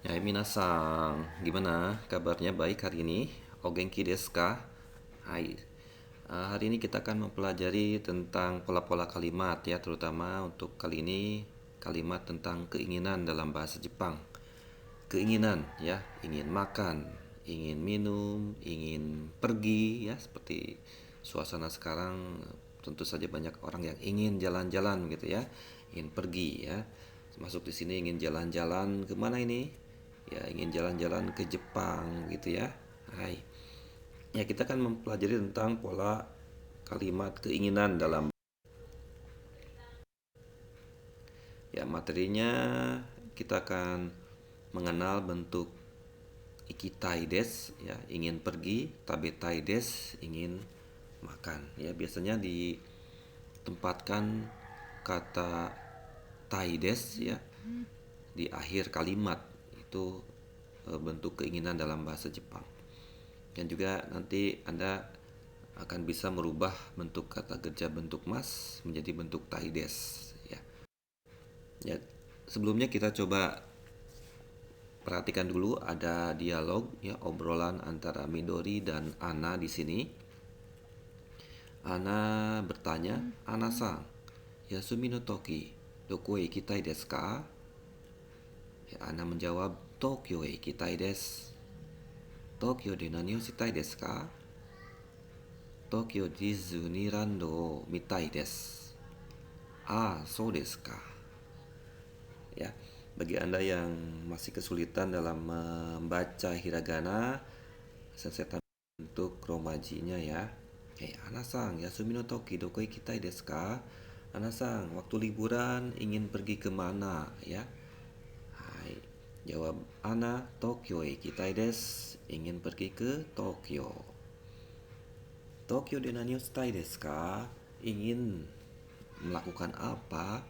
Ya, minasan, gimana kabarnya? Baik hari ini? O genki desu ka? Hai. Hari ini kita akan mempelajari tentang pola-pola kalimat ya, terutama untuk kali ini kalimat tentang keinginan dalam bahasa Jepang. Keinginan ya, ingin makan, ingin minum, ingin pergi ya, seperti suasana sekarang tentu saja banyak orang yang ingin jalan-jalan gitu ya, ingin pergi ya. Masuk di sini ingin jalan-jalan kemana ini? Ya ingin jalan-jalan ke Jepang gitu ya. Hai. Ya kita akan mempelajari tentang pola kalimat keinginan dalam ya materinya kita akan mengenal bentuk ikitai des ya ingin pergi, tabetai des ingin makan ya biasanya ditempatkan kata tai des ya di akhir kalimat itu bentuk keinginan dalam bahasa Jepang. Dan juga nanti Anda akan bisa merubah bentuk kata kerja bentuk mas menjadi bentuk taides ya. Ya, sebelumnya kita coba perhatikan dulu ada dialog ya obrolan antara Midori dan Ana di sini. Ana bertanya, "Ana-san, Yasumi no toki doko e ikitai desu ka?" Ya, Ana menjawab, "Tokyo e ikitai desu." "Tokyo de nani o shitai desu ka?" "Tokyo Disneyland o mitai desu." "Ah, so desu ka." Ya, bagi Anda yang masih kesulitan dalam membaca hiragana, saya tambah bentuk romajinya ya. Ana-san, Yasumi no toki doko ikitai desu ka? Ana-san, waktu liburan ingin pergi kemana ya? Hai, jawab Ana, Tokyo e ikitai desu, ingin pergi ke Tokyo. Tokyo de nani o shitai desu ka? Ingin melakukan apa?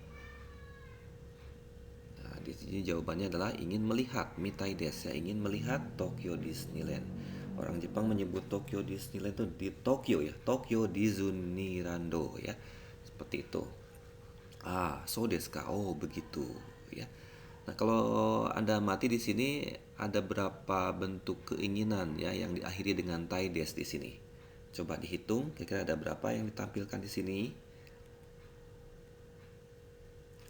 Nah, di sini jawabannya adalah ingin melihat mitai desu ya, ingin melihat Tokyo Disneyland. Orang Jepang menyebut Tokyo Disneyland itu di Tokyo ya, Tokyo Disneylando ya. Seperti itu. Ah, so desu ka? Oh, begitu ya. Nah, kalau Anda mati di sini ada berapa bentuk keinginan ya yang diakhiri dengan tai des di sini? Coba dihitung, kira-kira ada berapa yang ditampilkan di sini?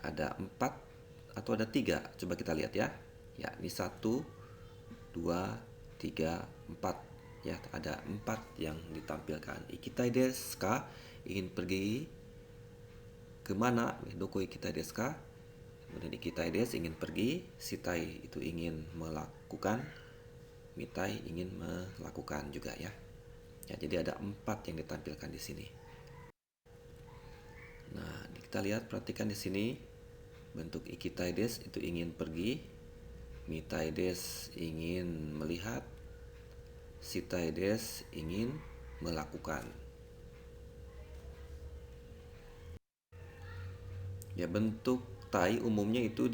Ada 4 atau ada 3? Coba kita lihat ya. Ya, ini 1, 2, 3, 4. Ya, ada 4 yang ditampilkan. Ikitai desu ka? Ingin pergi kemana? Doko ikitai desu ka? Kemudian ikitai desu ingin pergi, shitai itu ingin melakukan, mitai ingin melakukan juga ya. Ya, jadi ada 4 yang ditampilkan di sini. Nah, kita lihat perhatikan di sini bentuk ikitai desu itu ingin pergi, mitai desu ingin melihat, shitai desu ingin melakukan. Ya, bentuk tai umumnya itu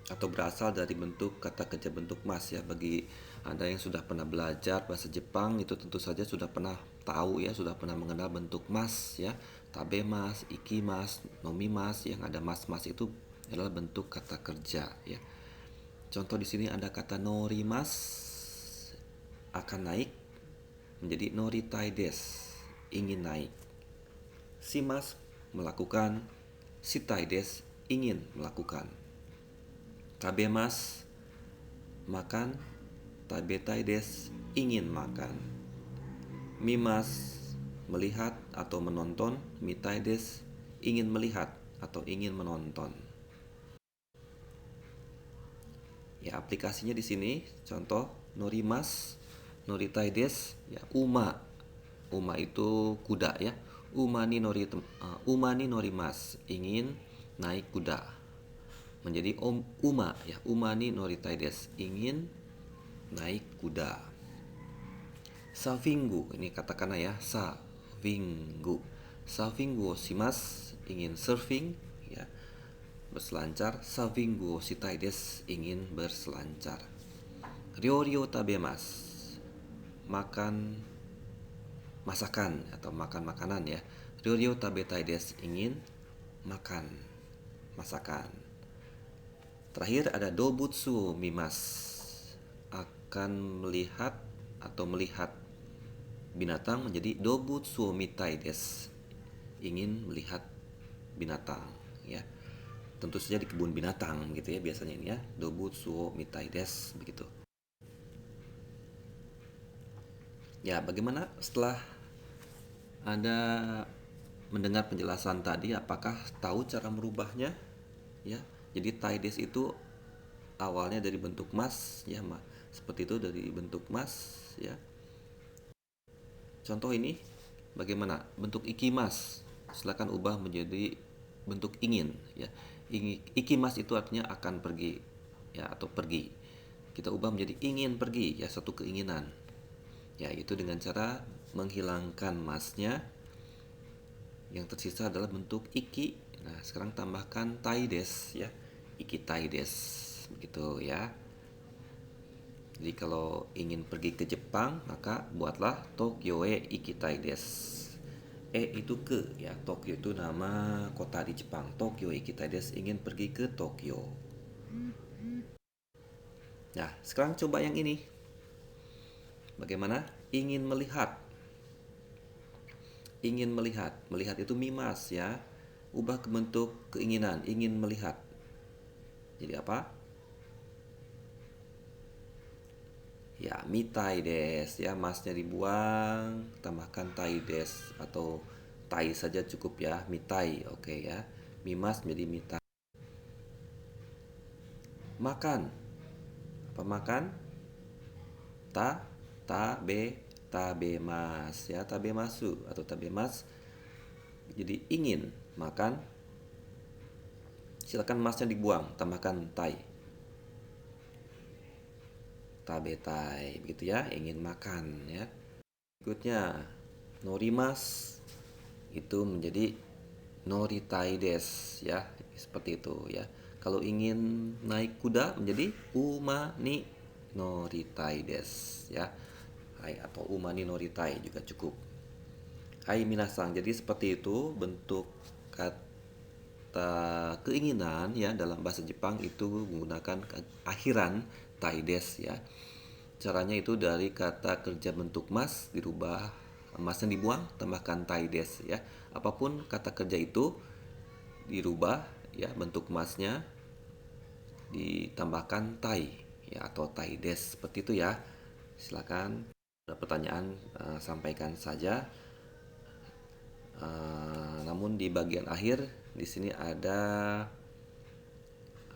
atau berasal dari bentuk kata kerja bentuk mas ya. Bagi Anda yang sudah pernah belajar bahasa Jepang itu tentu saja sudah pernah tahu ya, sudah pernah mengenal bentuk mas ya. Tabe mas, iki mas, nomi mas, yang ada mas-mas itu adalah bentuk kata kerja ya. Contoh di sini ada kata norimas akan naik menjadi noritai des ingin naik. Shimas melakukan, shitai des ingin melakukan. Tabemas makan, tabetai des ingin makan. Mimas melihat atau menonton, mitai des ingin melihat atau ingin menonton. Ya, aplikasinya di sini contoh norimas, noritai des, ya uma. Uma itu kuda ya. Umani norimas ingin naik kuda. Menjadi uma ya. Umani noritai des ingin naik kuda. Savingu ini katakanlah ya, savingu. Savingu shimas ingin surfing ya. Berselancar, savingu shitai des ingin berselancar. Ryori o tabemas makan masakan atau makan makanan ya. Ryori o tabetai des ingin makan masakan. Terakhir ada dobutsu mimas, akan melihat atau melihat binatang, menjadi dobutsu mitai des, ingin melihat binatang ya. Tentu saja di kebun binatang gitu ya biasanya ini ya, dobutsu mitai des begitu. Ya, bagaimana setelah Anda mendengar penjelasan tadi, apakah tahu cara merubahnya? Ya, jadi taides itu awalnya dari bentuk mas, ya, seperti itu dari bentuk mas, ya. Contoh ini, bagaimana bentuk ikimas? Silakan ubah menjadi bentuk ingin, ya. Ikimas itu artinya akan pergi, ya, atau pergi. Kita ubah menjadi ingin pergi, ya, satu keinginan. Ya, itu dengan cara menghilangkan masnya. Yang tersisa adalah bentuk iki. Nah, sekarang tambahkan taides ya. Iki taides. Begitu ya. Jadi kalau ingin pergi ke Jepang, maka buatlah Tokyo e iki taides. Itu ke ya. Tokyo itu nama kota di Jepang. Tokyo iki taides, ingin pergi ke Tokyo. Nah, sekarang coba yang ini. Bagaimana? Ingin melihat. Ingin melihat. Melihat itu mimas ya. Ubah ke bentuk keinginan, ingin melihat. Jadi apa? Ya, mitai des ya, masnya dibuang, tambahkan tai des atau tai saja cukup ya, mitai. Oke ya. Mimas menjadi mitai. Makan. Apa makan? Ta tabe mas ya, tabe masu atau tabe mas. Jadi ingin makan. Silakan masnya dibuang, tambahkan tai. Tabetai begitu ya, ingin makan ya. Berikutnya norimas itu menjadi noritai des ya, seperti itu ya. Kalau ingin naik kuda menjadi umani noritai des ya. Hai, atau umani noritai juga cukup. Hai minasang, jadi seperti itu bentuk kata keinginan ya dalam bahasa Jepang itu menggunakan akhiran taides ya. Caranya itu dari kata kerja bentuk mas dirubah, masnya dibuang, tambahkan taides ya. Apapun kata kerja itu dirubah ya, bentuk masnya ditambahkan tai ya atau taides seperti itu ya. Silakan ada pertanyaan, sampaikan saja. Namun di bagian akhir di sini ada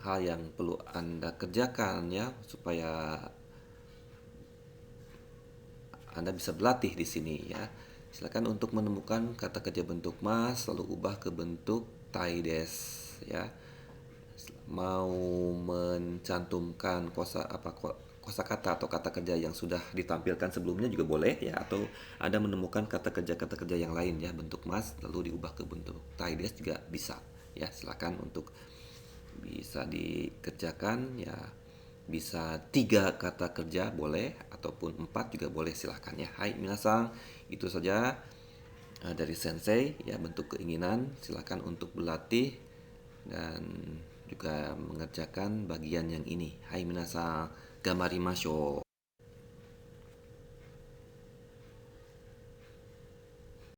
hal yang perlu Anda kerjakan ya supaya Anda bisa berlatih di sini ya. Silakan untuk menemukan kata kerja bentuk mas lalu ubah ke bentuk taides ya. Mau mencantumkan kosakata atau kata kerja yang sudah ditampilkan sebelumnya juga boleh ya, atau Anda menemukan kata kerja yang lain ya bentuk mas lalu diubah ke bentuk taides juga bisa ya. Silakan untuk bisa dikerjakan ya, bisa 3 kata kerja boleh ataupun 4 juga boleh, silahkan ya. Hai minasang, itu saja dari sensei ya, bentuk keinginan. Silahkan untuk berlatih dan juga mengerjakan bagian yang ini. Hai minasang, gambarimashou.